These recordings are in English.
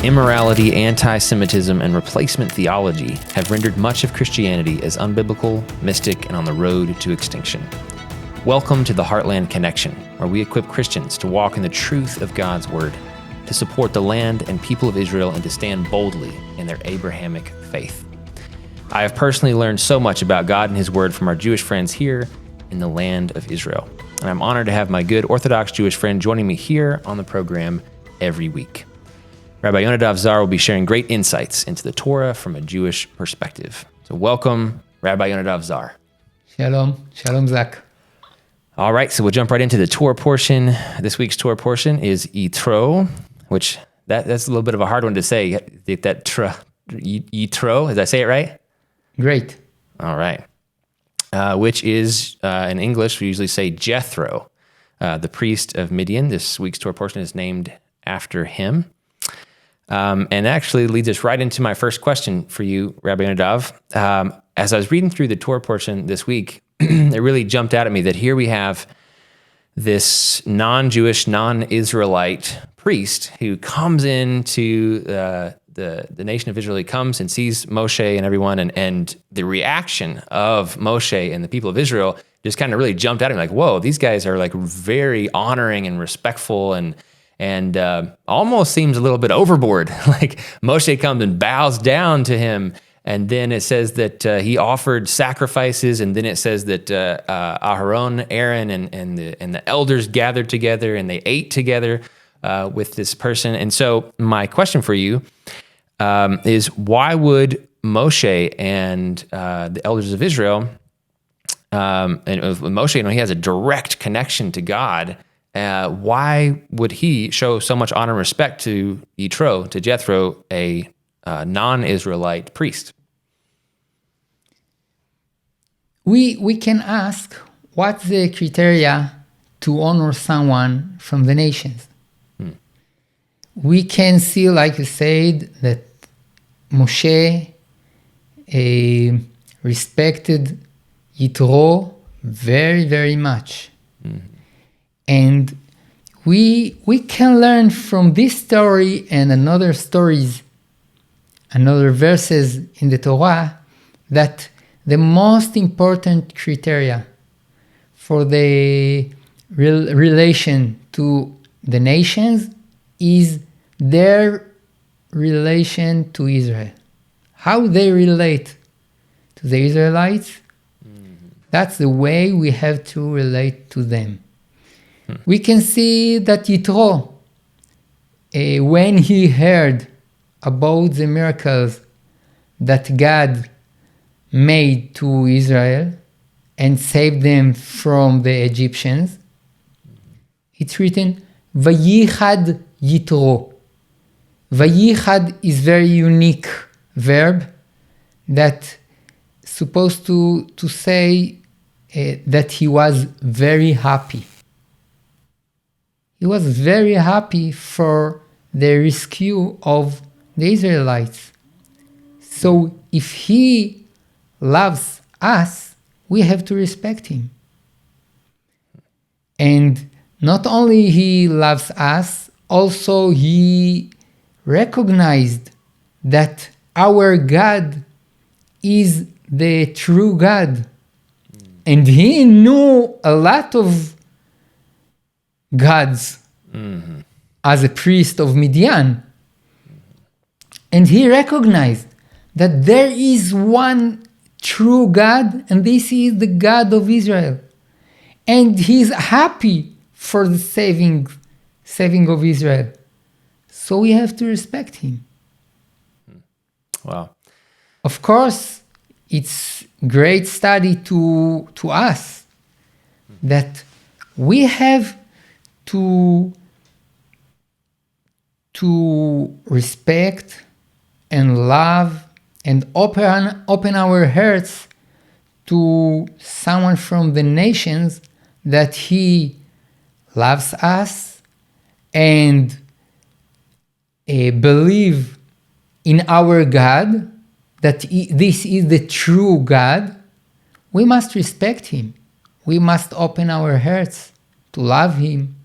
Immorality, anti-Semitism, and replacement theology have rendered much of Christianity as unbiblical, mystic, and on the road to extinction. Welcome to the Heartland Connection, where we equip Christians to walk in the truth of God's Word, to support the land and people of Israel, and to stand boldly in their Abrahamic faith. I have personally learned so much about God and His Word from our Jewish friends here in the land of Israel, and I'm honored to have my good Orthodox Jewish friend joining me here on the program every week. Rabbi Yonadav Zar will be sharing great insights into the Torah from a Jewish perspective. So welcome, Rabbi Yonadav Zar. Shalom. Shalom, Zach. All right, so we'll jump right into the Torah portion. This week's Torah portion is Yitro, which that's a little bit of a hard one to say. Yitro, did I say it right? Great. All right. Which is, in English, we usually say Jethro, the priest of Midian. This week's Torah portion is named after him. And actually leads us right into my first question for you, Rabbi Yonadav. As I was reading through the Torah portion this week, it really jumped out at me that here we have this non-Jewish, non-Israelite priest who comes into the nation of Israel. He comes and sees Moshe and everyone, and the reaction of Moshe and the people of Israel just kind of really jumped out at me, like, whoa, these guys are like very honoring and respectful and almost seems a little bit overboard. Like Moshe comes and bows down to him, and then it says that he offered sacrifices, and then it says that Aaron, and the elders gathered together and they ate together with this person. And so my question for you is, why would Moshe and the elders of Israel, and with Moshe, he has a direct connection to God. Why would he show so much honor and respect to Yitro, to Jethro, a non-Israelite priest? We can ask, what's the criteria to honor someone from the nations? We can see, like you said, that Moshe respected Yitro very, very much. And we can learn from this story and another verses in the Torah, that the most important criteria for the relation to the nations is their relation to Israel. How they relate to the Israelites, that's the way we have to relate to them. We can see that Yitro, when he heard about the miracles that God made to Israel and saved them from the Egyptians, it's written, Vayichad Yitro. Vayichad is very unique verb that supposed to say that he was very happy. He was very happy for the rescue of the Israelites. So if he loves us, we have to respect him. And not only he loves us, also he recognized that our God is the true God. And he knew a lot of gods as a priest of Midian. And he recognized that there is one true God, and this is the God of Israel. And he's happy for the saving of Israel. So we have to respect him. Wow. Of course, it's great study to us that we have to respect and love and open our hearts to someone from the nations, that he loves us and believe in our God, that this is the true God. We must respect him. We must open our hearts to love him,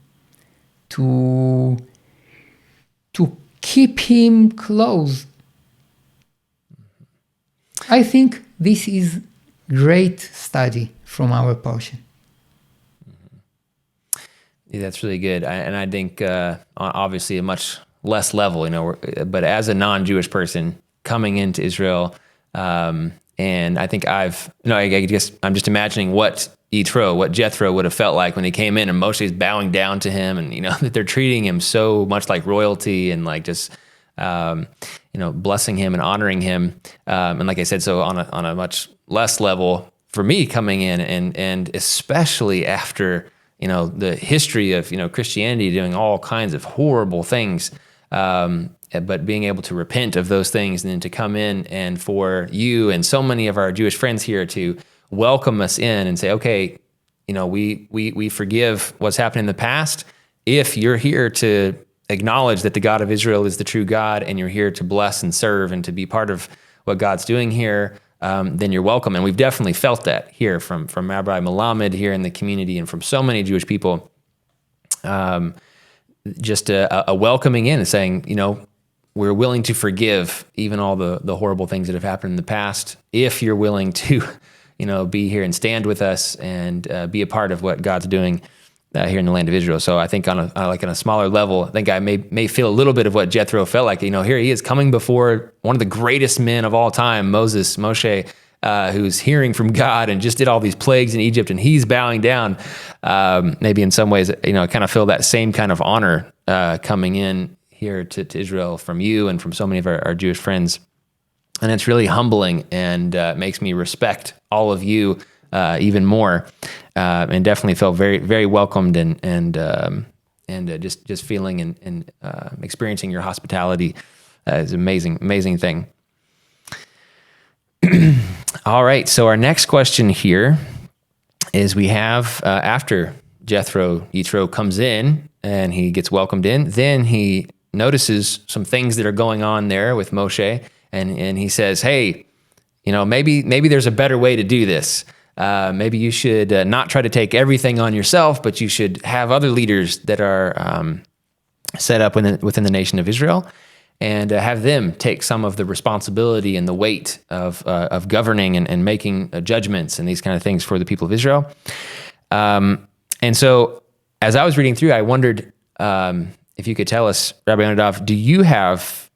to keep him close. I think this is great study from our portion. Yeah, that's really good. And I think obviously a much less level, but as a non-Jewish person coming into Israel, and I think I guess I'm just imagining what Jethro would have felt like when he came in and Moshe's bowing down to him, and that they're treating him so much like royalty and like just blessing him and honoring him, and like I said, so on a much less level for me coming in, and especially after the history of Christianity doing all kinds of horrible things, but being able to repent of those things and then to come in, and for you and so many of our Jewish friends here to welcome us in and say, okay, we forgive what's happened in the past. If you're here to acknowledge that the God of Israel is the true God, and you're here to bless and serve and to be part of what God's doing here, then you're welcome. And we've definitely felt that here from Rabbi Melamed here in the community, and from so many Jewish people, just a welcoming in and saying, we're willing to forgive even all the horrible things that have happened in the past, if you're willing to, be here and stand with us and be a part of what God's doing here in the land of Israel. So I think on a smaller level, I think I may feel a little bit of what Jethro felt like. Here he is coming before one of the greatest men of all time, Moshe, who's hearing from God and just did all these plagues in Egypt, and he's bowing down. Maybe in some ways, I kind of feel that same kind of honor coming in here to Israel from you and from so many of our Jewish friends. And it's really humbling, and makes me respect all of you even more, and definitely felt very, very welcomed and just feeling and experiencing your hospitality is an amazing thing. All right, so our next question here is, we have after Yitro comes in and he gets welcomed in, then he notices some things that are going on there with Moshe, and he says, hey, maybe there's a better way to do this. Maybe you should not try to take everything on yourself, but you should have other leaders that are set up within the nation of Israel, and have them take some of the responsibility and the weight of governing and making judgments and these kind of things for the people of Israel. And so as I was reading through, I wondered if you could tell us, Rabbi Yonadav, do you have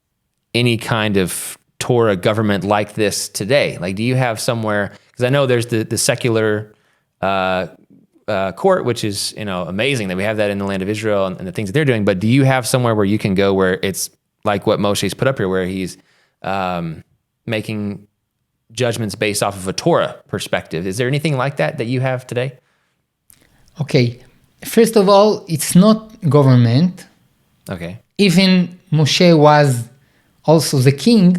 any kind of Torah government like this today? Like, do you have somewhere, because I know there's the secular court, which is amazing that we have that in the land of Israel and the things that they're doing, but do you have somewhere where you can go where it's like what Moshe's put up here, where he's making judgments based off of a Torah perspective? Is there anything like that you have today? Okay, first of all, it's not government. Okay. Even Moshe was also the king,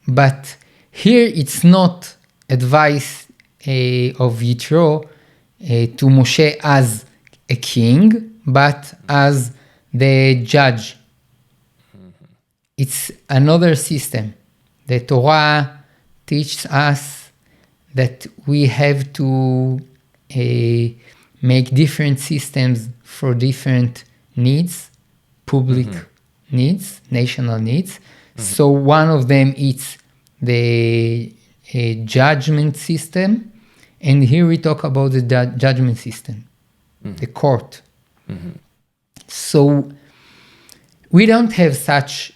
but here it's not advice of Yitro to Moshe as a king, but as the judge. It's another system. The Torah teaches us that we have to make different systems for different needs, public needs, national needs. So one of them is the judgment system, and here we talk about the judgment system, the court. So we don't have such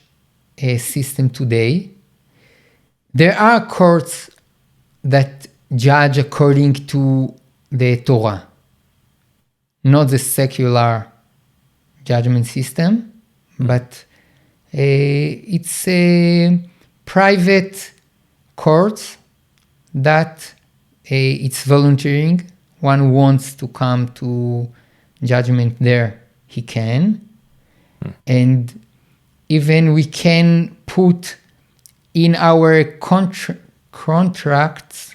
a system today. There are courts that judge according to the Torah, not the secular judgment system, but it's a private court that it's volunteering. One wants to come to judgment there, he can. And even we can put in our contracts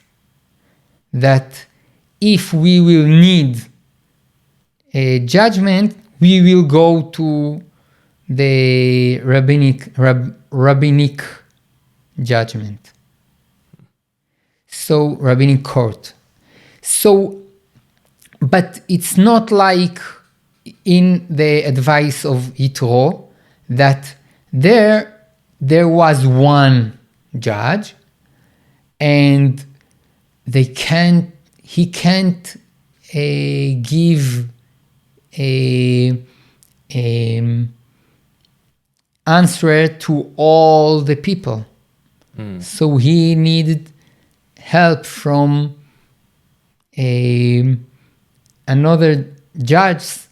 that if we will need a judgment, we will go to the rabbinic judgment. So rabbinic court. So, but it's not like in the advice of Yitro that there was one judge, and he can't give a answer to all the people. So he needed help from another judge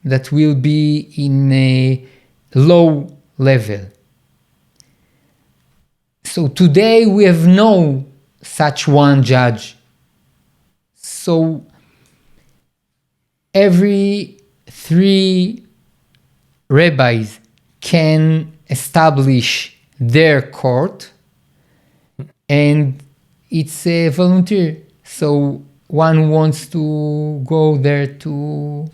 that will be in a low level. So today we have no such one judge. So every 3 rabbis can establish their court, and it's a volunteer. So one who wants to go there to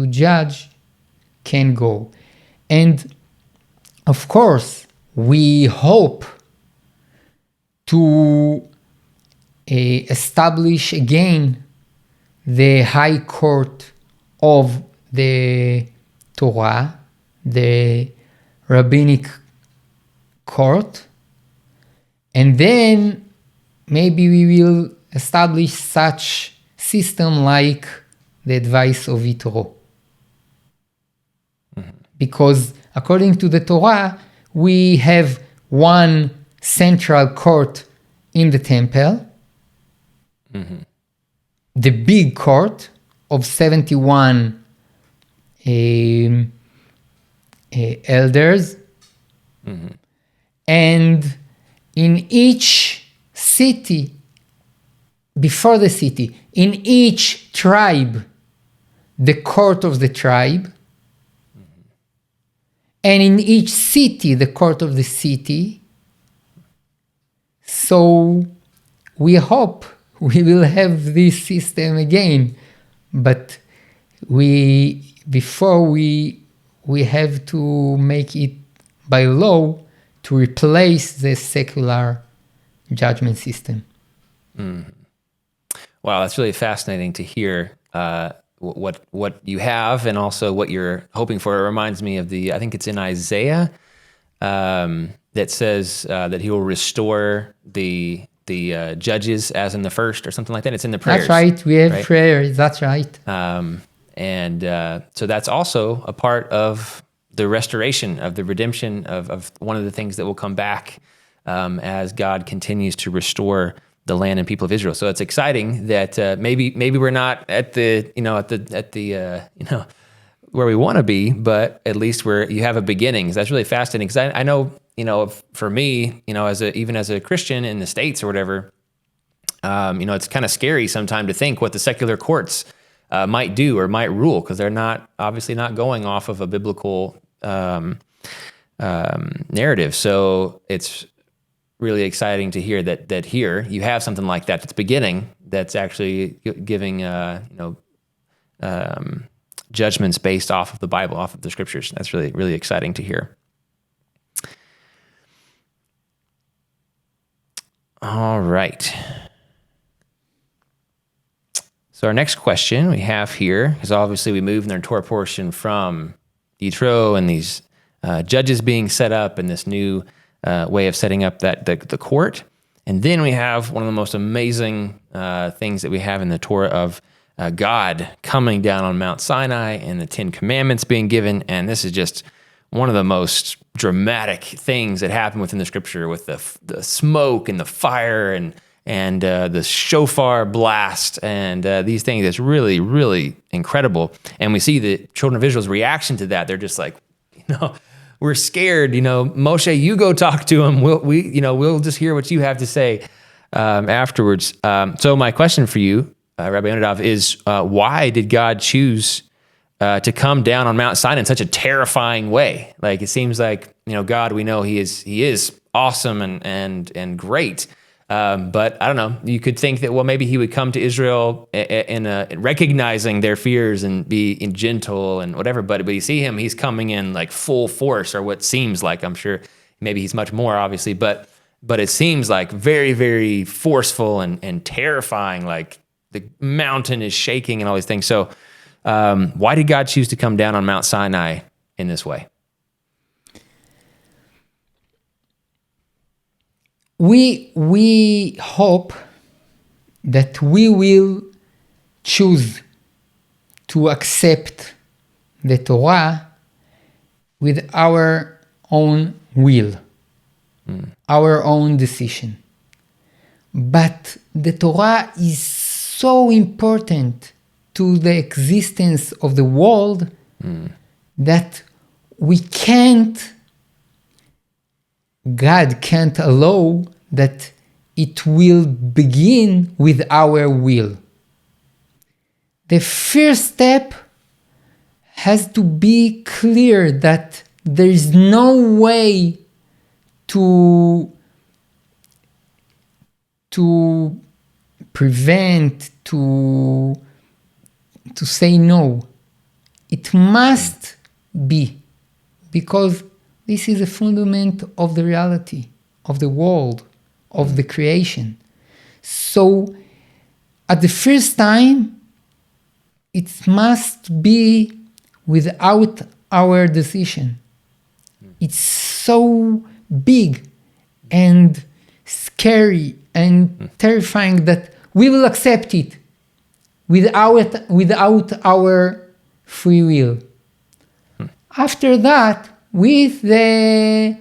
judge can go. And of course, we hope to establish again the high court of the Torah, the rabbinic court, and then maybe we will establish such system like the advice of Yitro. Because according to the Torah, we have one central court in the temple, the big court of 71 elders, and in each city, before the city, in each tribe, the court of the tribe, and in each city, the court of the city. So we hope we will have this system again, but before we have to make it by law to replace the secular judgment system. Wow, that's really fascinating to hear what you have and also what you're hoping for. It reminds me of I think it's in Isaiah, that says that he will restore the judges as in the first, or something like that. It's in the prayers. That's right. We have prayers. That's right. So that's also a part of the restoration, of the redemption of one of the things that will come back as God continues to restore the land and people of Israel. So it's exciting that maybe we're not at the where we want to be, but at least you have a beginning. That's really fascinating, because I know, for me, even as a Christian in the States or whatever, it's kind of scary sometimes to think what the secular courts might do or might rule, because they're obviously not going off of a biblical narrative. So it's really exciting to hear that here you have something like that's beginning, that's actually giving judgments based off of the Bible, off of the scriptures. That's really, really exciting to hear. All right. So our next question we have here is, obviously we moved in our Torah portion from Yitro and these judges being set up and this new way of setting up the court. And then we have one of the most amazing things that we have in the Torah of God coming down on Mount Sinai and the 10 Commandments being given. And this is just one of the most dramatic things that happen within the scripture, with the smoke and the fire and the shofar blast and these things. It's really, really incredible. And we see the children of Israel's reaction to that. They're just like, we're scared. Moshe, you go talk to him. We'll just hear what you have to say afterwards. So my question for you, Rabbi Yonadav, is why did God choose to come down on Mount Sinai in such a terrifying way? Like, it seems like, God, we know he is awesome and great. But I don't know, you could think that, well, maybe he would come to Israel in recognizing their fears and be gentle and whatever. But you see him, he's coming in like full force, or what seems like. I'm sure maybe he's much more, obviously, but it seems like very, very forceful and terrifying, like the mountain is shaking and all these things. So why did God choose to come down on Mount Sinai in this way? we hope that we will choose to accept the Torah with our own will, our own decision. But the Torah is so important to the existence of the world that God can't allow that it will begin with our will. The first step has to be clear that there is no way to prevent, to say no. It must be, because this is a fundament of the reality, of the world, of the creation. So at the first time, it must be without our decision. It's so big and scary and terrifying that we will accept it without our free will. After that, with the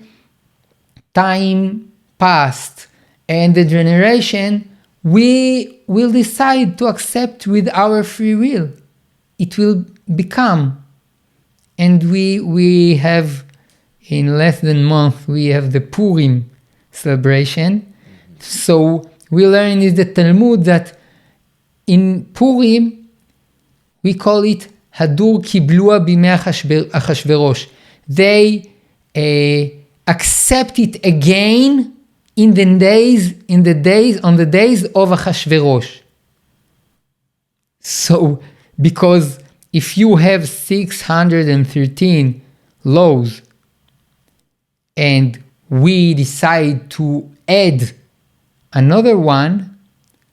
time past and the generation, we will decide to accept with our free will. It will become. And we have, in less than a month, we have the Purim celebration. So we learn in the Talmud that in Purim, we call it Hadur Kiblua Bimei Achashverosh. They accept it again on the days of Achashverosh. So, because if you have 613 laws and we decide to add another one,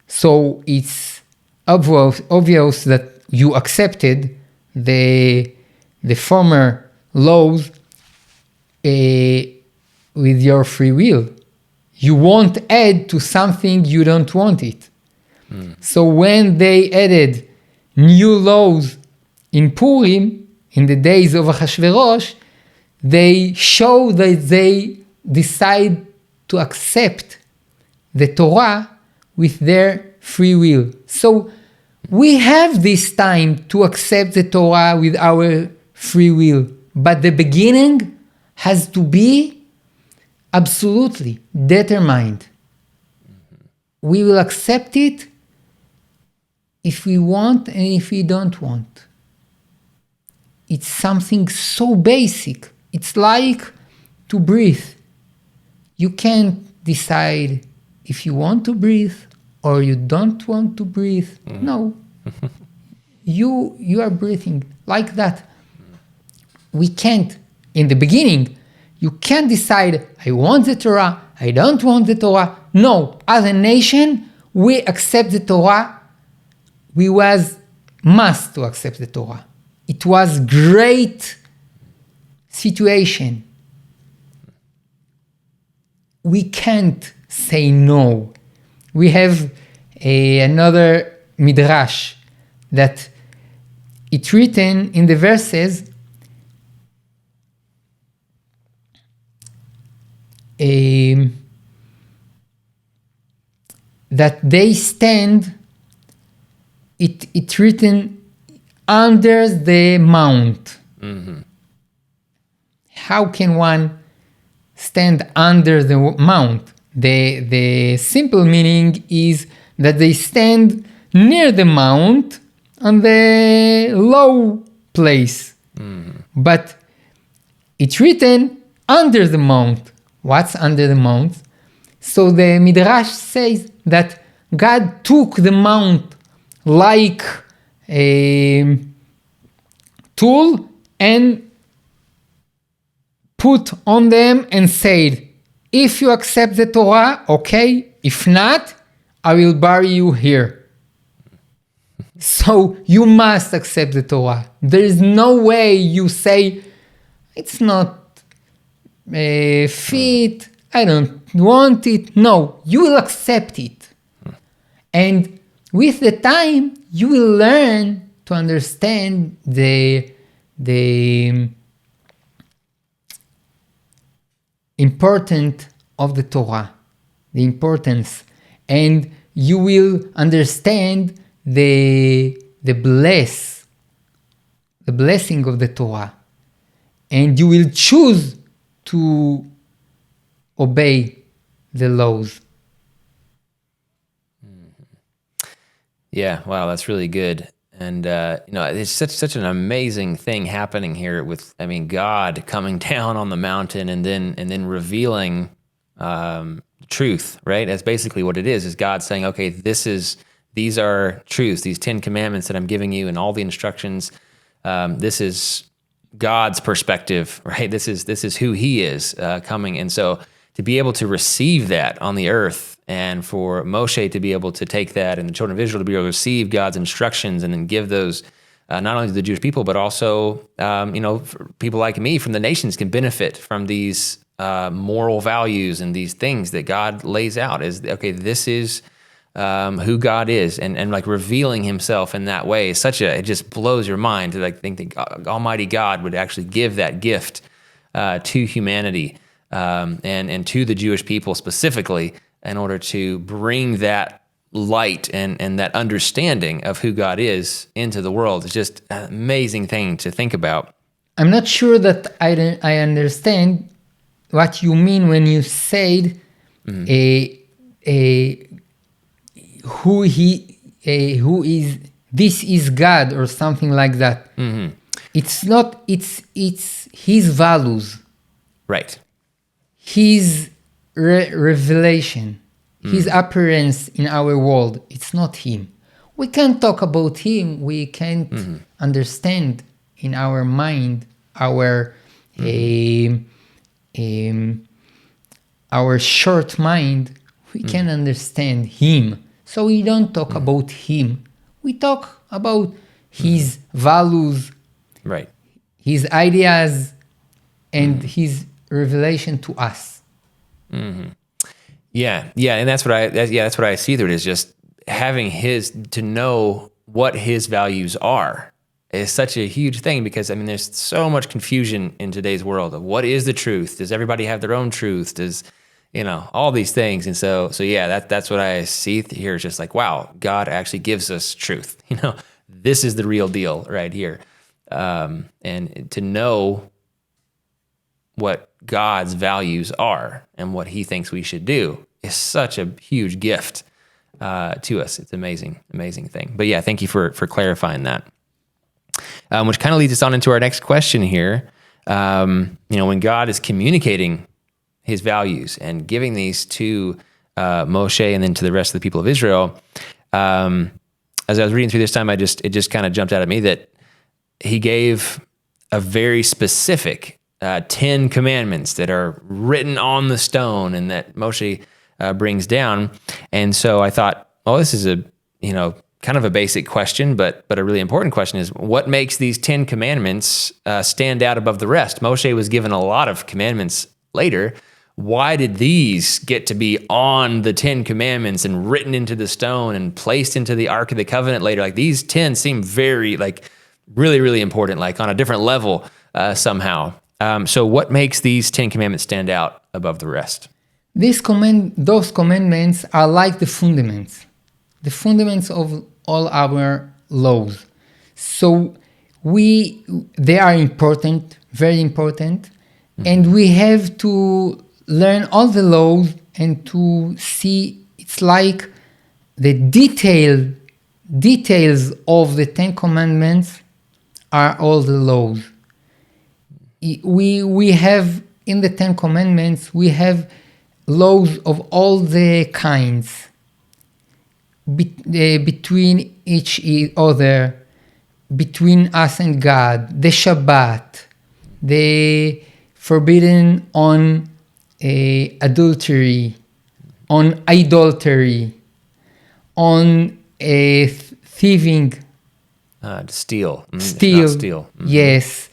so it's obvious that you accepted the former laws with your free will. You won't add to something you don't want it. So when they added new laws in Purim, in the days of Achashverosh, they show that they decide to accept the Torah with their free will. So we have this time to accept the Torah with our free will, but the beginning has to be absolutely determined. We will accept it if we want and if we don't want. It's something so basic. It's like to breathe. You can't decide if you want to breathe or you don't want to breathe. No. You are breathing like that. We can't, in the beginning, you can't decide, I want the Torah, I don't want the Torah. No, as a nation, we accept the Torah. We must to accept the Torah. It was great situation. We can't say no. We have another midrash that it's written in the verses that they stand, it's written under the mount. How can one stand under the mount? The simple meaning is that they stand near the mount on the low place. But it's written under the mount. What's under the mount? So the Midrash says that God took the mount like a tool and put on them and said, if you accept the Torah, okay. If not, I will bury you here. So you must accept the Torah. There is no way you say, it's not fit, I don't want it. No, you will accept it. And with the time, you will learn to understand the importance of the Torah, the importance, and you will understand the blessing of the Torah, and you will choose to obey the laws. Yeah, wow, that's really good. And it's such an amazing thing happening here with, God coming down on the mountain and then revealing truth, right? That's basically what it is God saying, okay, these are truths, these 10 commandments that I'm giving you and all the instructions. This is God's perspective, right? This is who he is coming. And so to be able to receive that on the earth, and for Moshe to be able to take that and the children of Israel to be able to receive God's instructions and then give those not only to the Jewish people, but also, for people like me from the nations can benefit from these moral values and these things that God lays out is, okay, this is who God is, and like revealing himself in that way is it just blows your mind to like think that Almighty God would actually give that gift to humanity and to the Jewish people specifically in order to bring that light and that understanding of who God is into the world. It's just an amazing thing to think about. I'm not sure that I understand what you mean when you said who is this is God or something like that. Mm-hmm. It's not. It's his values. Right. His revelation, his appearance in our world. It's not him. We can't talk about him. We can't understand in our mind our short mind. We can understand him. So we don't talk about him. We talk about his values, right? His ideas, and his revelation to us. Mm-hmm. Yeah, and that's what I see through it is just having to know what his values are is such a huge thing because there's so much confusion in today's world of what is the truth. Does everybody have their own truth? Does all these things, and so that's what I see here. Is just like, wow, God actually gives us truth. This is the real deal right here, and to know what God's values are and what he thinks we should do is such a huge gift to us. It's amazing thing. But yeah, thank you for clarifying that. Which kind of leads us on into our next question here. When God is communicating his values and giving these to Moshe and then to the rest of the people of Israel, as I was reading through this time, it just kind of jumped out at me that he gave a very specific 10 commandments that are written on the stone and that Moshe brings down. And so I thought, this is a kind of a basic question, but a really important question is what makes these 10 commandments stand out above the rest? Moshe was given a lot of commandments later. Why did these get to be on the 10 commandments and written into the stone and placed into the Ark of the Covenant later? Like these 10 seem very really, really important, like on a different level somehow. So what makes these 10 commandments stand out above the rest? Those commandments are like the fundaments of all our laws. So they are important, very important, and we have to learn all the laws and to see it's like the details of the 10 commandments are all the laws. We have in the 10 commandments, we have laws of all the kinds between each other, between us and God, the Shabbat, the forbidden on adultery, on idolatry, on thieving. To steal. Steal. Not steal. Mm-hmm. Yes.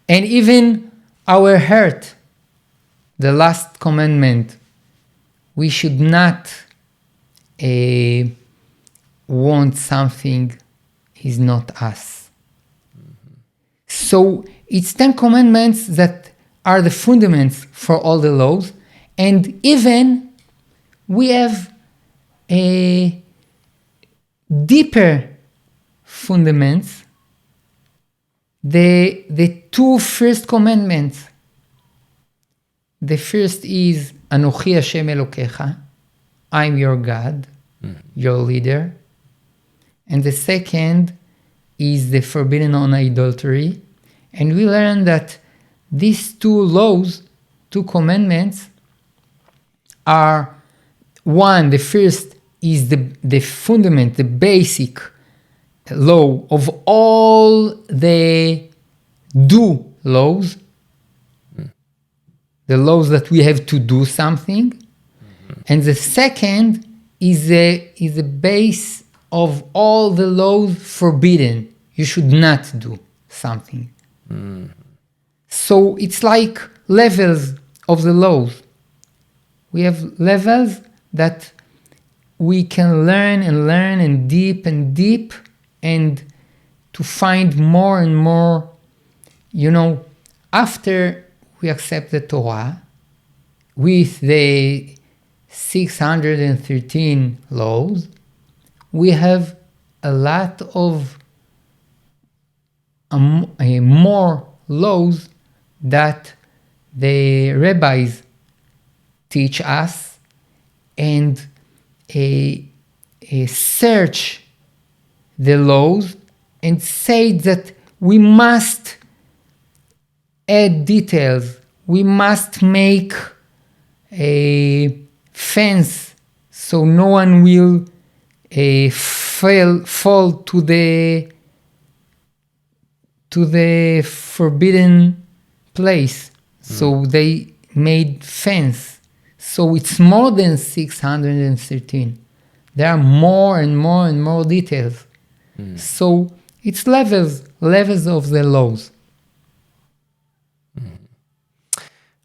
And even our heart, the last commandment, we should not want something is not us. So it's 10 commandments that are the fundaments for all the laws, and even we have a deeper fundaments, the two first commandments. The first is Anochi Hashem Elokecha, I'm your God, your leader. And the second is the forbidden on adultery. And we learn that these two laws, two commandments, are one, the first is the fundament, the basic law of all the do laws, the laws that we have to do something. And the second is the base of all the laws forbidden. You should not do something. So it's like levels of the laws. We have levels that we can learn and deep and to find more and more, after we accept the Torah with the 613 laws, we have a lot of more laws that the rabbis teach us, and search the laws and say that we must add details, we must make a fence so no one will fall to the forbidden place. So they made fence. So it's more than 613. There are more and more details. So it's levels of the laws.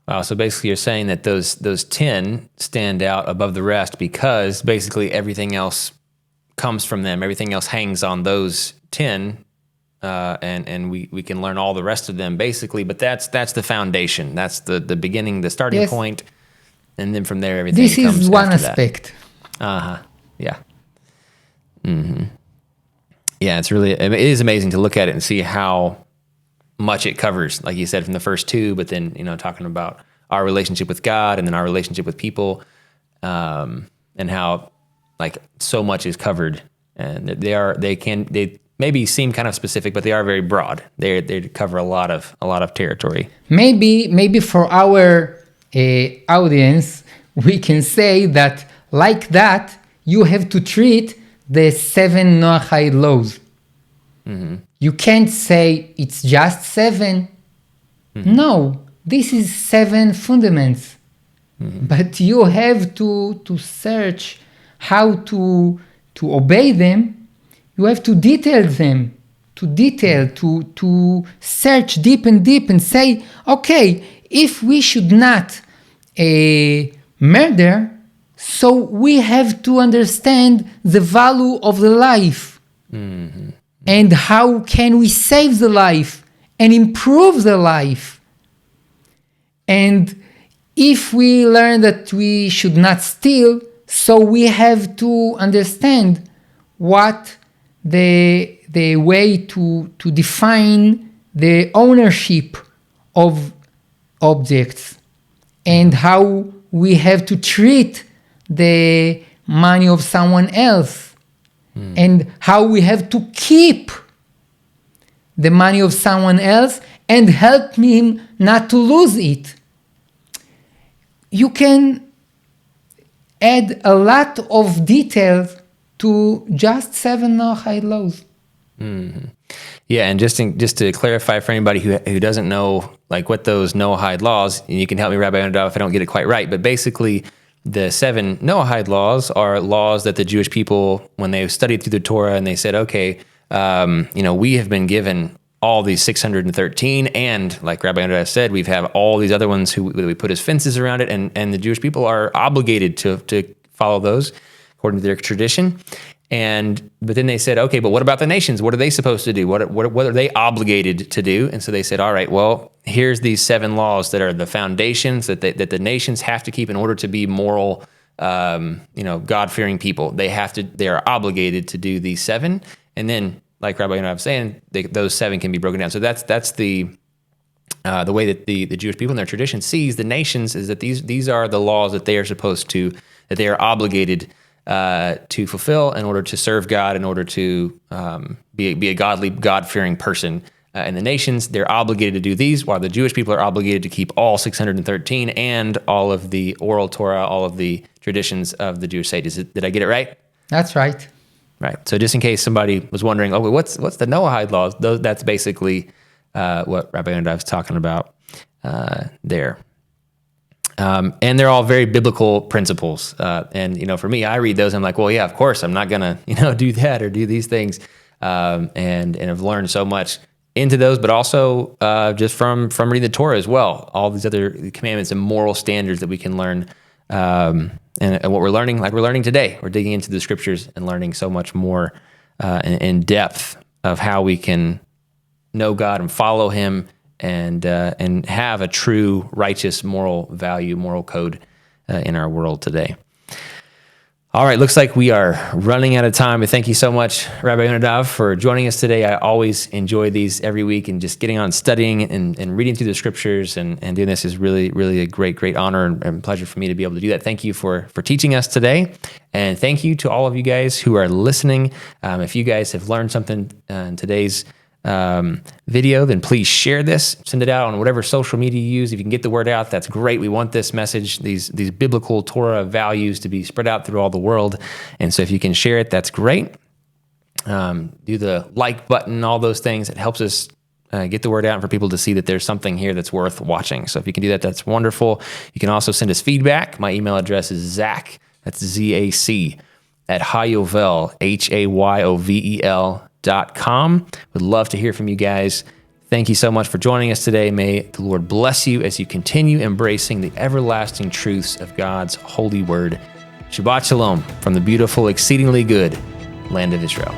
Wow, so basically you're saying that those 10 stand out above the rest because basically everything else comes from them. Everything else hangs on those 10, and we can learn all the rest of them basically, but that's the foundation. That's the beginning, the starting point, and then from there everything comes after that. This is one aspect. Yeah. Yeah, it is amazing to look at it and see how much it covers, like you said, from the first two, but then, talking about our relationship with God and then our relationship with people, and how like so much is covered, and they maybe seem kind of specific, but they are very broad. They cover a lot of territory. Maybe for our audience, we can say that like that, you have to treat the 7 Noahide laws. You can't say it's just 7. No, this is 7 fundaments. But you have to search how to obey them. You have to detail them, to search deep and say, okay, if we should not murder, so we have to understand the value of the life. And how can we save the life and improve the life? And if we learn that we should not steal, so we have to understand what the way to define the ownership of objects, and how we have to treat the money of someone else, and how we have to keep the money of someone else and help him not to lose it. You can add a lot of details to just 7 Noahide laws. Yeah, and just to clarify for anybody who doesn't know like what those Noahide laws, and you can help me, Rabbi Yonadav, if I don't get it quite right, but basically the 7 Noahide laws are laws that the Jewish people, when they studied through the Torah and they said, okay, we have been given all these 613, and like Rabbi Yonadav said, we have all these other ones who we put as fences around it, and the Jewish people are obligated to follow those according to their tradition. But then they said, okay, but what about the nations? What are they supposed to do? What are they obligated to do? And so they said, all right, well, here's these 7 laws that are the foundations that the nations have to keep in order to be moral, God-fearing people. They are obligated to do these 7, and then, like Rabbi Yonadav was saying, those 7 can be broken down. So that's the way that the Jewish people in their tradition sees the nations, is that these are the laws that they are that they are obligated to fulfill in order to serve God, in order to be a godly, God-fearing person. And the nations, they're obligated to do these, while the Jewish people are obligated to keep all 613 and all of the oral Torah, all of the traditions of the Jewish sages. Did I get it right? That's right. Right. So just in case somebody was wondering, oh, what's the Noahide Laws? That's basically what Rabbi Yonadav is talking about there. And they're all very biblical principles. And for me, I read those, I'm like, well, yeah, of course, I'm not gonna, do that or do these things. And I've learned so much into those, but also just from reading the Torah as well. All these other commandments and moral standards that we can learn. And what we're learning, like we're learning today, we're digging into the scriptures and learning so much more in depth of how we can know God and follow Him and have a true righteous moral value, moral code in our world today. All right, looks like we are running out of time, but thank you so much, Rabbi Yonadav, for joining us today. I always enjoy these every week, and just getting on studying and reading through the scriptures and doing this is really, really a great honor and pleasure for me to be able to do that. Thank you for teaching us today, and thank you to all of you guys who are listening. If you guys have learned something in today's video, then please share this, send it out on whatever social media you use. If you can get the word out, that's great. We want this message, these biblical Torah values, to be spread out through all the world. And so if you can share it, that's great. Do the like button, all those things. It helps us get the word out and for people to see that there's something here that's worth watching. So if you can do that, that's wonderful. You can also send us feedback. My email address is Zach, that's ZAC, at Hayovel, HAYOVEL.com. Would love to hear from you guys. Thank you so much for joining us today. May the Lord bless you as you continue embracing the everlasting truths of God's holy word. Shabbat Shalom from the beautiful, exceedingly good land of Israel.